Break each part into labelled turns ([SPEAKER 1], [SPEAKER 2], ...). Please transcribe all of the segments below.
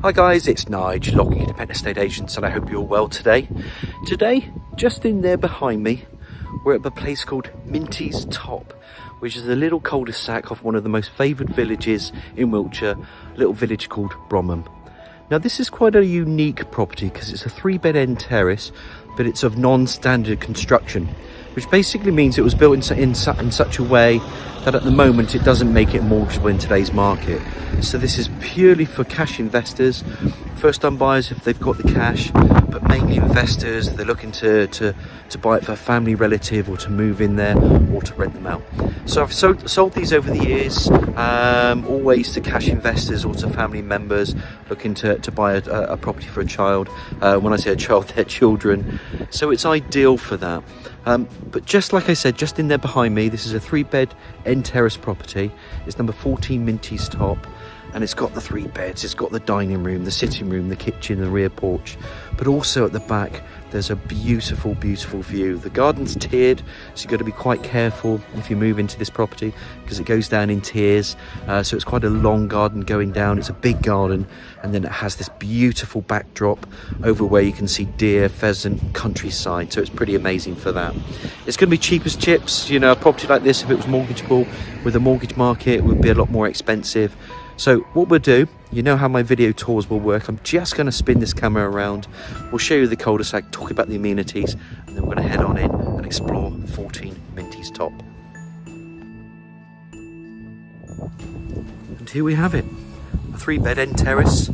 [SPEAKER 1] Hi guys, it's Nige, Logging Independent Estate Agents, and I hope you're well today. Today, just in there behind me, we're at a place called Minty's Top, which is a little cul-de-sac off one of the most favoured villages in Wiltshire, a little village called Bromham. Now this is quite a unique property because it's a 3-bed end terrace, but it's of non-standard construction, which basically means it was built in such a way that at the moment it doesn't make it mortgageable in today's market. So this is purely for cash investors, first-time buyers if they've got the cash, but mainly investors. They're looking to buy it for a family relative or to move in there or to rent them out. So I've sold these over the years, always to cash investors or to family members looking to buy a property for a child. When I say a child, their children. So it's ideal for that. But just like I said, just in there behind me, this is a 3-bed end terrace property. It's number 14 Minty's Top, and it's got the 3 beds. It's got the dining room, the sitting room, the kitchen, the rear porch, but also at the back there's a beautiful view. The garden's tiered, so you've got to be quite careful if you move into this property because it goes down in tiers. So it's quite a long garden going down. It's a big garden, and then it has this beautiful backdrop over where you can see deer, pheasant, countryside. So it's pretty amazing for that. It's going to be cheap as chips. You know, a property like this, if it was mortgageable with a mortgage market, it would be a lot more expensive. So what we'll do, you know how my video tours will work. I'm just going to spin this camera around. We'll show you the cul-de-sac, talk about the amenities, and then we're going to head on in and explore 14 Minty's Top. And here we have it, a 3-bed end terrace.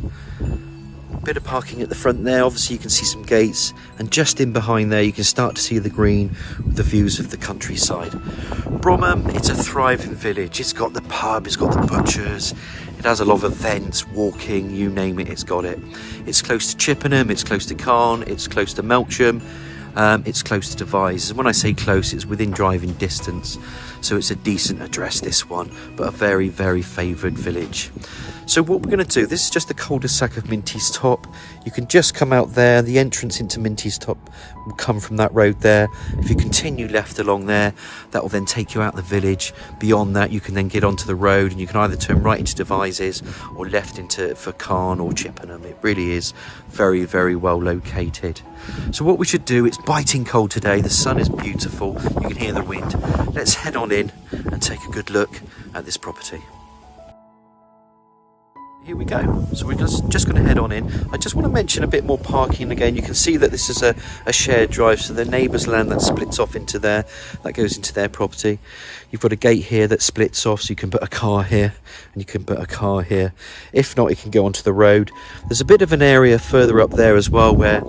[SPEAKER 1] Bit of parking at the front there. Obviously you can see some gates, and just in behind there you can start to see the green with the views of the countryside. Bromham, it's a thriving village. It's got the pub, it's got the butchers, it has a lot of events, walking, you name it, it's got it. It's close to Chippenham, it's close to Cairn, it's close to Melksham, it's close to Devizes. When I say close, it's within driving distance, so it's a decent address, this one, but a very favoured village. So what we're going to do, this is just the cul-de-sac of Minty's Top. You can just come out there. The entrance into Minty's Top will come from that road there. If you continue left along there, that will then take you out the village. Beyond that, you can then get onto the road, and you can either turn right into Devizes or left into for Cairn or Chippenham. It really is very well located. So what we should do, it's biting cold today. The sun is beautiful. You can hear the wind. Let's head on in and take a good look at this property. Here we go. So we're just going to head on in. I just want to mention a bit more parking again. You can see that this is a shared drive, so the neighbour's land that splits off into there, that goes into their property. You've got a gate here that splits off, so you can put a car here and you can put a car here. If not, it can go onto the road. There's a bit of an area further up there as well where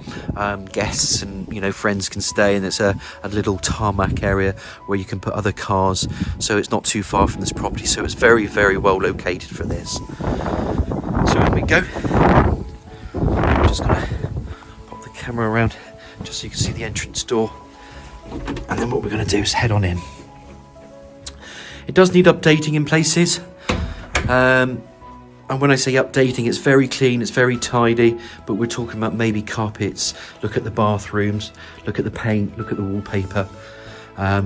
[SPEAKER 1] guests and friends can stay, and it's a little tarmac area where you can put other cars, so it's not too far from this property. So it's very well located for this. So here we go. I'm just going to pop the camera around just so you can see the entrance door, and then what we're going to do is head on in. It does need updating in places, and when I say updating, it's very clean, it's very tidy, but we're talking about maybe carpets. Look at the bathrooms, look at the paint, look at the wallpaper.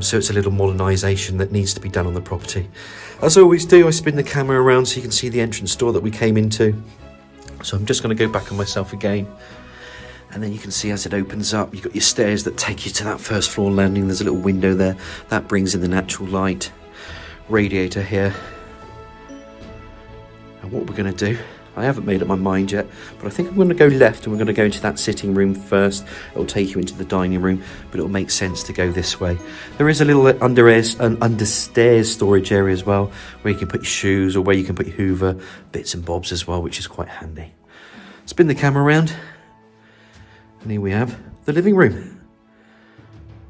[SPEAKER 1] So it's a little modernisation that needs to be done on the property. As I always do, I spin the camera around so you can see the entrance door that we came into. So I'm just going to go back on myself again. And then you can see as it opens up, you've got your stairs that take you to that first floor landing. There's a little window there. That brings in the natural light. Radiator here. And what we're going to do, I haven't made up my mind yet, but I think I'm going to go left and we're going to go into that sitting room first. It'll take you into the dining room, but it'll make sense to go this way. There is a little understairs storage area as well, where you can put your shoes or where you can put your Hoover, bits and bobs as well, which is quite handy. Spin the camera around, and here we have the living room.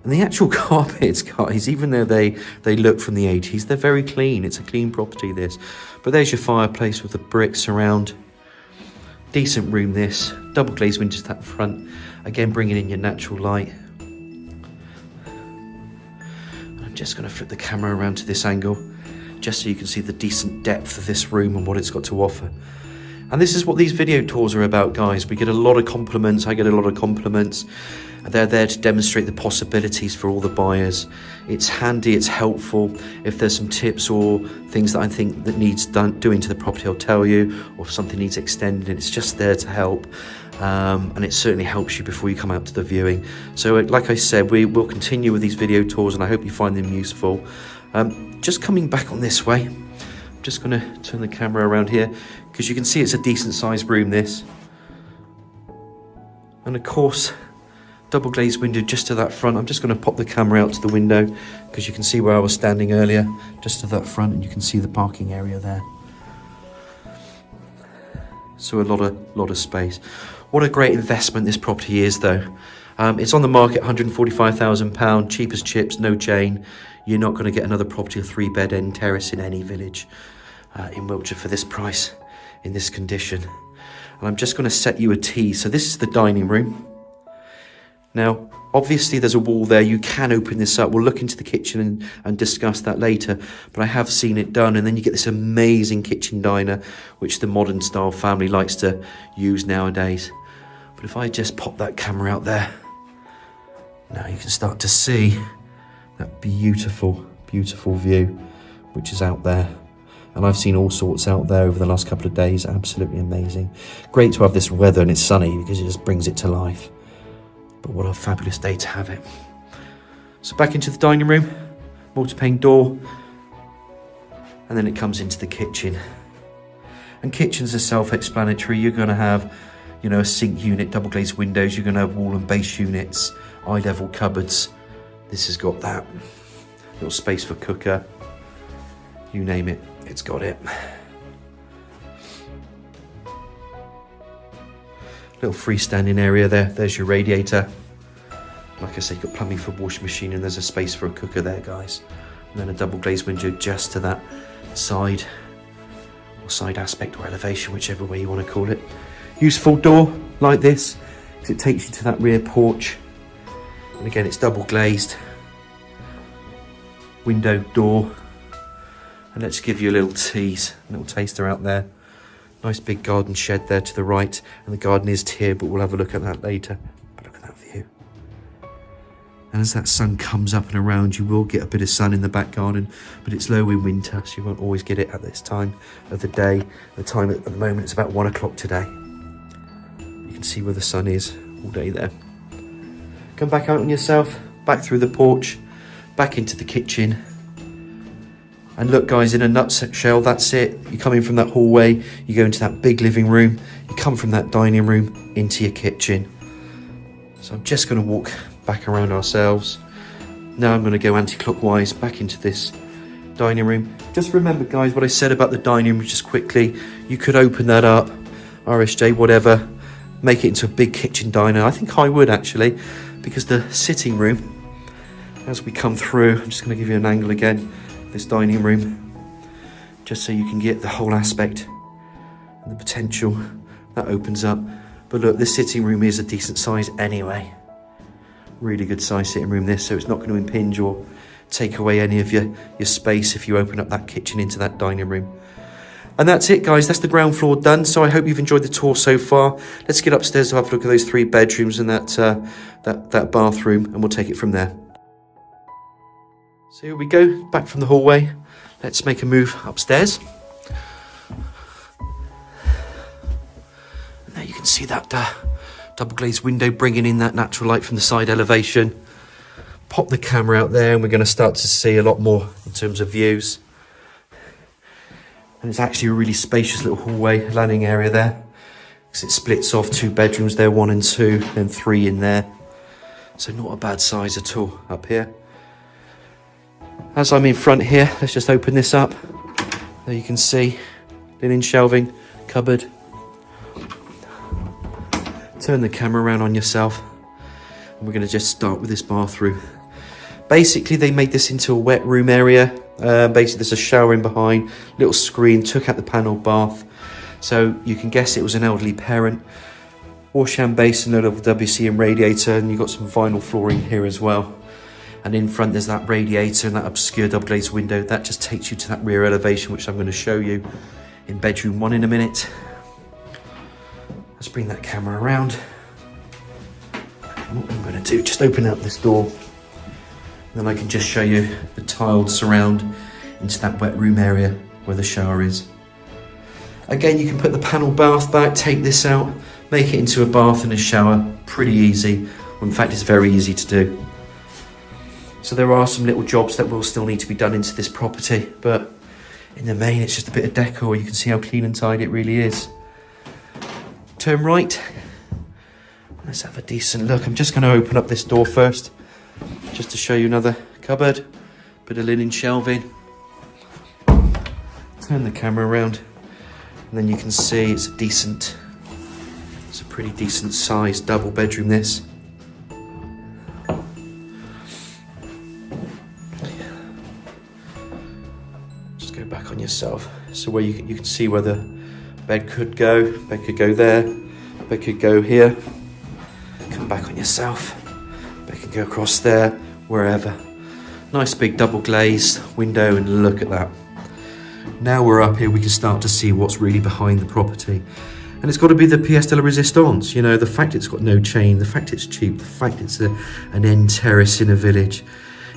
[SPEAKER 1] And the actual carpets, guys, even though they look from the 80s, they're very clean. It's a clean property, this. But there's your fireplace with the bricks around. Decent room, this. Double glazed windows at the front. Again, bringing in your natural light. I'm just going to flip the camera around to this angle, just so you can see the decent depth of this room and what it's got to offer. And this is what these video tours are about, guys. We get a lot of compliments. I get a lot of compliments. They're there to demonstrate the possibilities for all the buyers. It's handy, it's helpful. If there's some tips or things that I think that needs doing to the property, I'll tell you, or if something needs extending, it's just there to help. And it certainly helps you before you come out to the viewing. So like I said, we will continue with these video tours, and I hope you find them useful. Just coming back on this way, I'm just going to turn the camera around here, because you can see it's a decent sized room, this. And of course, double glazed window just to that front. I'm just going to pop the camera out to the window, because you can see where I was standing earlier, just to that front, and you can see the parking area there. So a lot of space. What a great investment this property is, though. It's on the market, £145,000, cheap as chips, no chain. You're not going to get another property, a 3-bed end terrace in any village in Wiltshire for this price, in this condition. And I'm just going to set you a tease. So this is the dining room. Now, obviously there's a wall there. You can open this up. We'll look into the kitchen and discuss that later. But I have seen it done. And then you get this amazing kitchen diner, which the modern style family likes to use nowadays. But if I just pop that camera out there, now you can start to see that beautiful, beautiful view, which is out there. And I've seen all sorts out there over the last couple of days. Absolutely amazing. Great to have this weather and it's sunny, because it just brings it to life. But what a fabulous day to have it. So back into the dining room, multi-pane door, and then it comes into the kitchen. And kitchens are self-explanatory. You're going to have, you know, a sink unit, double glazed windows. You're going to have wall and base units, eye level cupboards. This has got that. Little space for cooker. You name it, it's got it. Little freestanding area there. There's your radiator. Like I say, you've got plumbing for a washing machine, and there's a space for a cooker there, guys. And then a double glazed window just to that side, or side aspect, or elevation, whichever way you want to call it. Useful door like this, because it takes you to that rear porch. And again, it's double glazed. Window, door. And let's give you a little tease, a little taster out there. Nice big garden shed there to the right, and the garden is tiered, but we'll have a look at that later. But look at that view. And as that sun comes up and around, you will get a bit of sun in the back garden, but it's low in winter, so you won't always get it at this time of the day. The time at the moment, it's about 1 o'clock today. You can see where the sun is all day there. Come back out on yourself, back through the porch, back into the kitchen. And look, guys, in a nutshell, that's it. You come in from that hallway, you go into that big living room, you come from that dining room into your kitchen. So I'm just going to walk back around ourselves. Now I'm going to go anti-clockwise back into this dining room. Just remember, guys, what I said about the dining room just quickly. You could open that up, RSJ, whatever, make it into a big kitchen diner. I think I would, actually, because the sitting room, as we come through, I'm just going to give you an angle again. This dining room, just so you can get the whole aspect and the potential that opens up. But look, this sitting room is a decent size anyway. Really good size sitting room this, so it's not going to impinge or take away any of your space if you open up that kitchen into that dining room. And that's it, guys. That's the ground floor done. So I hope you've enjoyed the tour so far. Let's get upstairs to have a look at those 3 bedrooms and that bathroom, and we'll take it from there. So here we go, back from the hallway. Let's make a move upstairs. And there you can see that double glazed window bringing in that natural light from the side elevation. Pop the camera out there, and we're going to start to see a lot more in terms of views. And it's actually a really spacious little hallway landing area there, because it splits off 2 bedrooms there, 1 and 2, then 3 in there. So not a bad size at all up here. As I'm in front here, let's just open this up. There you can see linen shelving, cupboard. Turn the camera around on yourself, and we're going to just start with this bathroom. Basically, they made this into a wet room area. Basically, there's a shower in behind, little screen, took out the panelled bath. So you can guess it was an elderly parent. Wash hand basin, low level WC and radiator, and you've got some vinyl flooring here as well. And in front there's that radiator and that obscure double glazed window. That just takes you to that rear elevation, which I'm going to show you in bedroom 1 in a minute. Let's bring that camera around. And what I'm going to do, just open up this door, and then I can just show you the tiled surround into that wet room area where the shower is. Again, you can put the panel bath back, take this out, make it into a bath and a shower. Pretty easy. Well, in fact, it's very easy to do. So there are some little jobs that will still need to be done into this property, but in the main, it's just a bit of decor. You can see how clean and tidy it really is. Turn right. Let's have a decent look. I'm just going to open up this door first, just to show you another cupboard, bit of linen shelving. Turn the camera around, and then you can see it's a pretty decent sized double bedroom this. Just go back on yourself. So where you can see where the bed could go there, bed could go here. Come back on yourself. Bed can go across there, wherever. Nice big double glazed window, and look at that. Now we're up here, we can start to see what's really behind the property. And it's got to be the pièce de la résistance, you know, the fact it's got no chain, the fact it's cheap, the fact it's an end terrace in a village.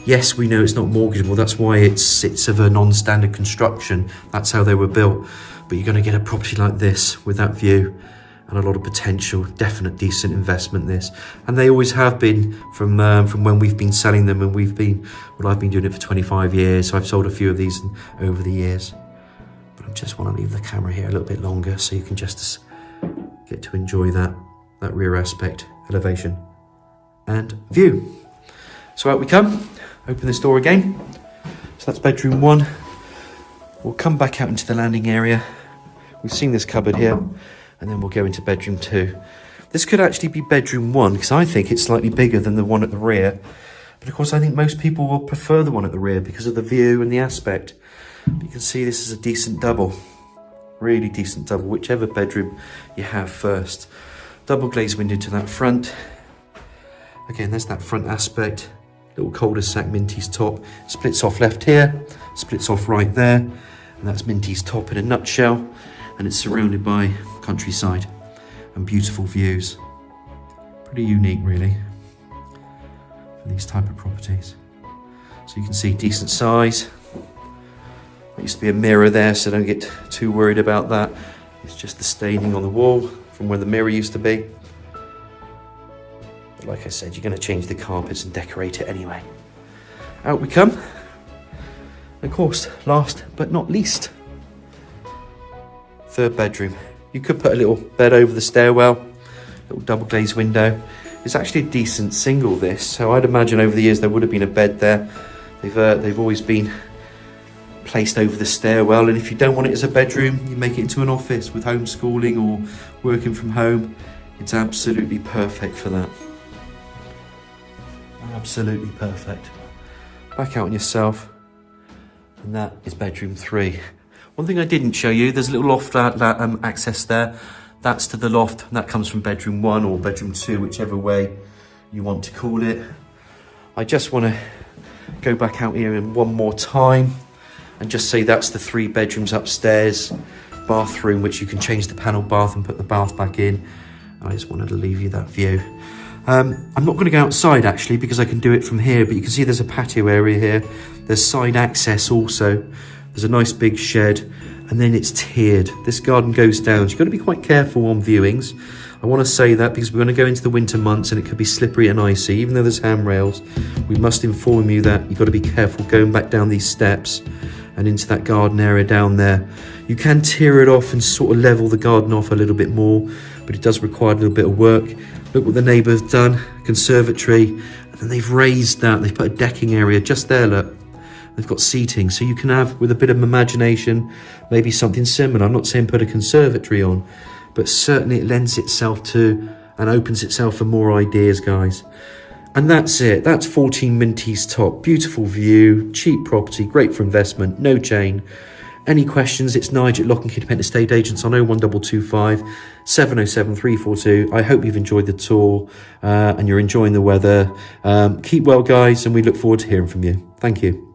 [SPEAKER 1] Yes, we know it's not mortgageable, that's why it's of a non-standard construction, that's how they were built. But you're going to get a property like this with that view and a lot of potential, definite decent investment this. And they always have been from when we've been selling them, and I've been doing it for 25 years, so I've sold a few of these over the years. But I just want to leave the camera here a little bit longer so you can just get to enjoy that rear aspect, elevation and view. So out we come, open this door again. So that's bedroom 1. We'll come back out into the landing area. We've seen this cupboard here, and then we'll go into bedroom 2. This could actually be bedroom 1 because I think it's slightly bigger than the one at the rear. But of course, I think most people will prefer the one at the rear because of the view and the aspect. But you can see this is a decent double, really decent double, whichever bedroom you have first. Double glazed window to that front. Again, there's that front aspect. Little cul-de-sac, Minty's top. Splits off left here, splits off right there. And that's Minty's top in a nutshell. And it's surrounded by countryside and beautiful views. Pretty unique, really, for these type of properties. So you can see decent size. There used to be a mirror there, so don't get too worried about that. It's just the staining on the wall from where the mirror used to be. But like I said, you're going to change the carpets and decorate it anyway. Out we come. Of course, last but not least, third bedroom. You could put a little bed over the stairwell, little double glazed window. It's actually a decent single this, so I'd imagine over the years there would have been a bed there. They've always been placed over the stairwell, and if you don't want it as a bedroom, you make it into an office with homeschooling or working from home. It's absolutely perfect for that. Absolutely perfect. Back out on yourself, and that is bedroom 3. One thing I didn't show you, there's a little loft access there. That's to the loft, and that comes from bedroom 1 or bedroom 2, whichever way you want to call it. I just want to go back out here in one more time and just say that's the 3 bedrooms upstairs, bathroom, which you can change the panel bath and put the bath back in. And I just wanted to leave you that view. I'm not going to go outside actually because I can do it from here, but you can see there's a patio area here. There's side access also. There's a nice big shed, and then it's tiered. This garden goes down. So you've got to be quite careful on viewings. I want to say that because we're going to go into the winter months and it could be slippery and icy. Even though there's handrails, we must inform you that you've got to be careful going back down these steps and into that garden area down there. You can tier it off and sort of level the garden off a little bit more, but it does require a little bit of work. Look what the neighbour's done, conservatory, and then they've raised that. They've put a decking area just there, look. They've got seating, so you can have, with a bit of imagination, maybe something similar. I'm not saying put a conservatory on, but certainly it lends itself to and opens itself for more ideas, guys. And that's it. That's 14 Minty's Top. Beautiful view, cheap property, great for investment, no chain. Any questions, it's Nigel at Lock & Key Independent Estate Agents on 01225 707 342. I hope you've enjoyed the tour and you're enjoying the weather. Keep well, guys, and we look forward to hearing from you. Thank you.